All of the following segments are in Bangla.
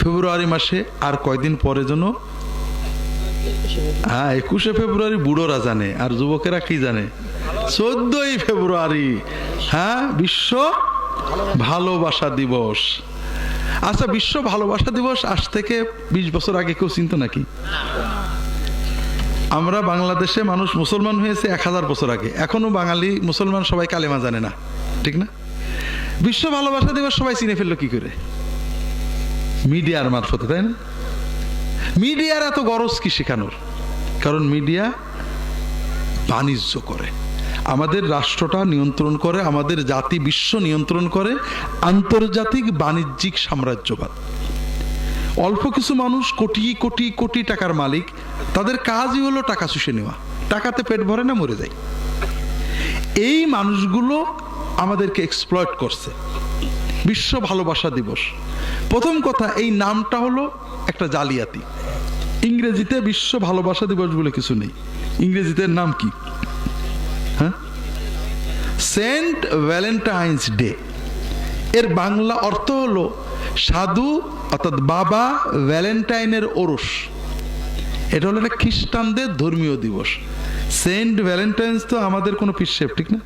ফেব্রুয়ারি মাসে আর কয়দিন পরে যেন 21শে ফেব্রুয়ারি বুড়োরা জানে, আর যুবকেরা কি জানে? 14ই ফেব্রুয়ারি, বিশ্ব ভালোবাসা দিবস। আচ্ছা, বিশ্ব ভালোবাসা দিবস আজ থেকে 20 বছর আগে কেউ চিনত নাকি? আমরা বাংলাদেশে মানুষ মুসলমান হয়েছে 1000 বছর আগে, এখনো বাঙালি মুসলমান সবাই কালেমা জানে না, ঠিক না? বিশ্ব ভালোবাসা দিবস সবাই চিনে ফেললো কি করে? মিডিয়ার মারফতে, তাই না? মিডিয়ার এত গরজ কি শেখানোর? কারণ মিডিয়া বাণিজ্য করে, আমাদের রাষ্ট্রটা নিয়ন্ত্রণ করে, আমাদের জাতি বিশ্ব নিয়ন্ত্রণ করে আন্তর্জাতিক বাণিজ্যিক সাম্রাজ্যবাদ। অল্প কিছু মানুষ কোটি কোটি কোটি টাকার মালিক, তাদের কাজই হলো টাকা চুষে নেওয়া, টাকাতে পেট ভরে না, মরে যায়। এই মানুষগুলো আমাদেরকে এক্সপ্লয়েট করছে। বিশ্ব ভালোবাসা দিবস, প্রথম কথা এই নামটা হলো একটা জালিয়াতি। ইংরেজিতে বিশ্ব ভালোবাসা দিবস বলে কিছু নেই। ইংরেজিতে নাম কি? Saint Valentine's Day. এর বাংলা অর্থ হলো সাধু অর্থাৎ বাবা ভ্যালেন্টাইনের ওরস। এটা হলো একটা খ্রিস্টানদের ধর্মীয় দিবস। সেন্ট ভ্যালেন্টাইন্স তো আমাদের কোনো পিসেব, ঠিক না?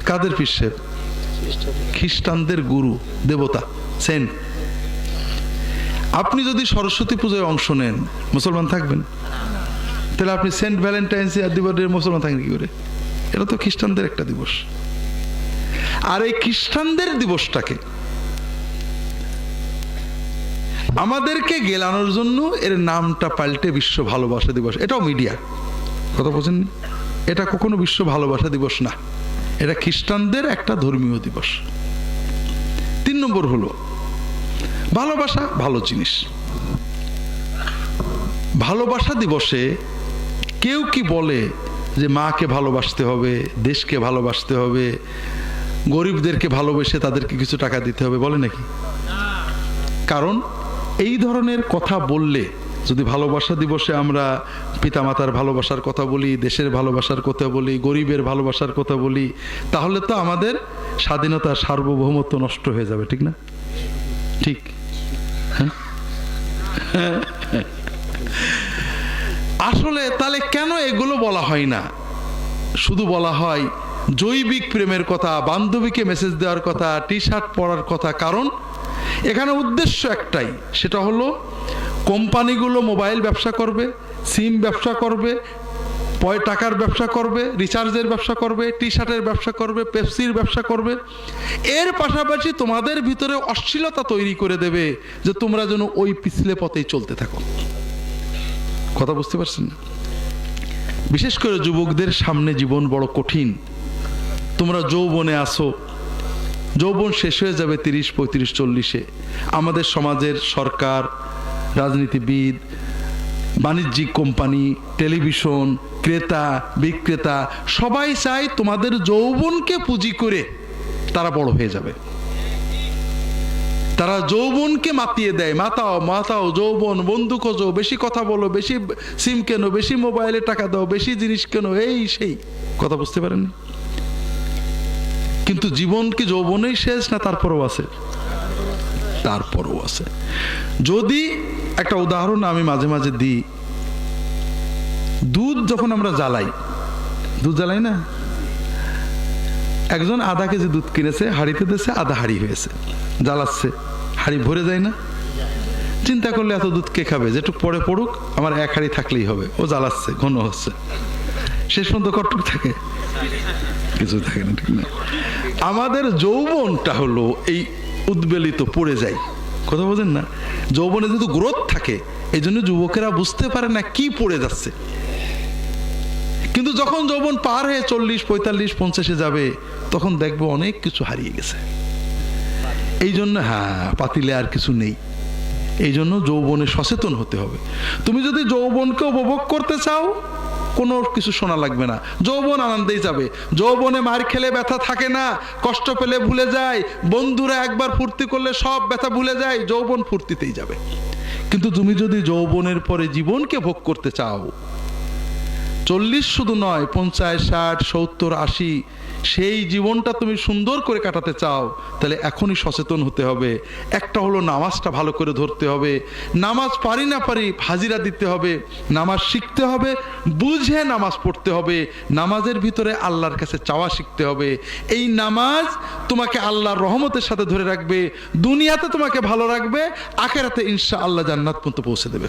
কাদের পিসেব? খ্রিস্টানদের গুরু দেবতা সেন্ট। আপনি যদি সরস্বতী পূজায় অংশ নেন, মুসলমান থাকবেন? তাহলে আপনি সেন্ট ভ্যালেন্টাইন্স দিবসের মুসলমান থাকেন কি করে? এটা তো খ্রিস্টানদের একটা দিবস। আর এই খ্রিস্টানদের দিবসটাকে আমাদেরকে গেলানোর জন্য এর নামটা পাল্টে বিশ্ব ভালোবাসা দিবস। এটাও মিডিয়া, কথা বলছেন? এটা কখনো বিশ্ব ভালোবাসা দিবস না, এটা খ্রিস্টানদের একটা ধর্মীয় দিবস। 3 নম্বর হলো ভালোবাসা ভালো জিনিস। ভালোবাসা দিবসে কেউ কি বলে যে মাকে ভালোবাসতে হবে, দেশকে ভালোবাসতে হবে, গরিবদেরকে ভালোবেসে তাদেরকে কিছু টাকা দিতে হবে, বলে নাকি? কারণ এই ধরনের কথা বললে, যদি ভালোবাসা দিবসে আমরা পিতামাতার ভালোবাসার কথা বলি, দেশের ভালোবাসার কথা বলি, গরিবের ভালোবাসার কথা বলি, তাহলে তো আমাদের স্বাধীনতা সার্বভৌমত্ব নষ্ট হয়ে যাবে, ঠিক না? ঠিক। আসলে তাহলে কেন এগুলো বলা হয় না? শুধু বলা হয় জৈবিক প্রেমের কথা, বান্ধবীকে মেসেজ দেওয়ার কথা, টি শার্ট পরার কথা। কারণ এখানে উদ্দেশ্য একটাই, সেটা হলো কোম্পানিগুলো মোবাইল ব্যবসা করবে, সিম ব্যবসা করবে, টাকার ব্যবসা করবে, রিচার্জের ব্যবসা করবে, টি শার্টের ব্যবসা করবে, পেপসির ব্যবসা করবে। এর পাশাপাশি তোমাদের ভিতরে অশ্লীলতা তৈরি করে দেবে যে তোমরা যেন ওই পিছলে পথেই চলতে থাকো। কথা বুঝতে পারছেন না? বিশেষ করে যুবকদের সামনে জীবন বড় কঠিন। তোমরা যৌবনে আসো, যৌবন শেষ হয়ে যাবে 30, 35, 40-এ। আমাদের সমাজের সরকার, রাজনীতিবিদ, বাণিজ্যিক কোম্পানি, টেলিভিশন, ক্রেতা বিক্রেতা সবাই চায় তোমাদের যৌবনকে পুঁজি করে তারা বড় হয়ে যাবে। তারা যৌবনকে মাতিয়ে দেয়, মাতাও মাতাও যৌবন, বন্ধু খোঁজো, বেশি কথা বলো, বেশি সিম কেনো, বেশি মোবাইলে টাকা দাও, বেশি জিনিস কেনো, এই সেই। কথা বুঝতে পারেন? কিন্তু জীবন কি যৌবনেই শেষ না তারপরও আছে? তারপরও আছে। যদি একটা উদাহরণ আমি মাঝে মাঝে দিই, দুধ যখন আমরা জ্বালাই, দুধ জ্বালাই না, একজন আধা কেজি দুধ কিনেছে, হাঁড়িতে দিয়েছে, আধা হাঁড়ি হয়েছে, জ্বালাচ্ছে, হাঁড়ি ভরে যায় না? চিন্তা করলে এত দুধ কে খাবে? যেটুক পরে পড়ুক, আমার 1 হাঁড়ি থাকলেই হবে। ও জ্বালাচ্ছে, ঘন হচ্ছে, শেষ পর্যন্ত কতটুকু থাকে? কিছু থাকে না, ঠিক না? আমাদের যৌবনটা হলো এই উদ্বেলিত, পড়ে যায়। কথা বোঝেন না? যৌবনে যেহেতু গ্রোথ থাকে, এই জন্য যুবকেরা বুঝতে পারে না কি পড়ে যাচ্ছে। কিন্তু যখন যৌবন পার হয়ে 40, 45, 50-এ যাবে, তখন দেখবো অনেক কিছু হারিয়ে গেছে। এই জন্য পাতিলে আর কিছু নেই। এই জন্য যৌবনে সচেতন হতে হবে। তুমি যদি যৌবনকে উপভোগ করতে চাও, কোনো কিছু শোনা লাগবে না, যৌবন আনন্দেই যাবে। যৌবনে মার খেলে ব্যথা থাকে না, কষ্ট পেলে ভুলে যায়, বন্ধুরা একবার ফুর্তি করলে সব ব্যথা ভুলে যায়, যৌবন ফুর্তিতেই যাবে। কিন্তু তুমি যদি যৌবনের পরে জীবনকে ভোগ করতে চাও, 40 শুধু নয়, 50, 60, 70, 80 সেই জীবনটা তুমি সুন্দর করে কাটাতে চাও, তাহলে এখনই সচেতন হতে হবে। একটা হলো নামাজটা ভালো করে ধরতে হবে, নামাজ পারি না পারি হাজিরা দিতে হবে, নামাজ শিখতে হবে, বুঝে নামাজ পড়তে হবে, নামাজের ভিতরে আল্লাহর কাছে চাওয়া শিখতে হবে। এই নামাজ তোমাকে আল্লাহর রহমতের সাথে ধরে রাখবে, দুনিয়াতে তোমাকে ভালো রাখবে, আখেরাতে ইনশাআল্লাহ জান্নাত পর্যন্ত পৌঁছে দেবে।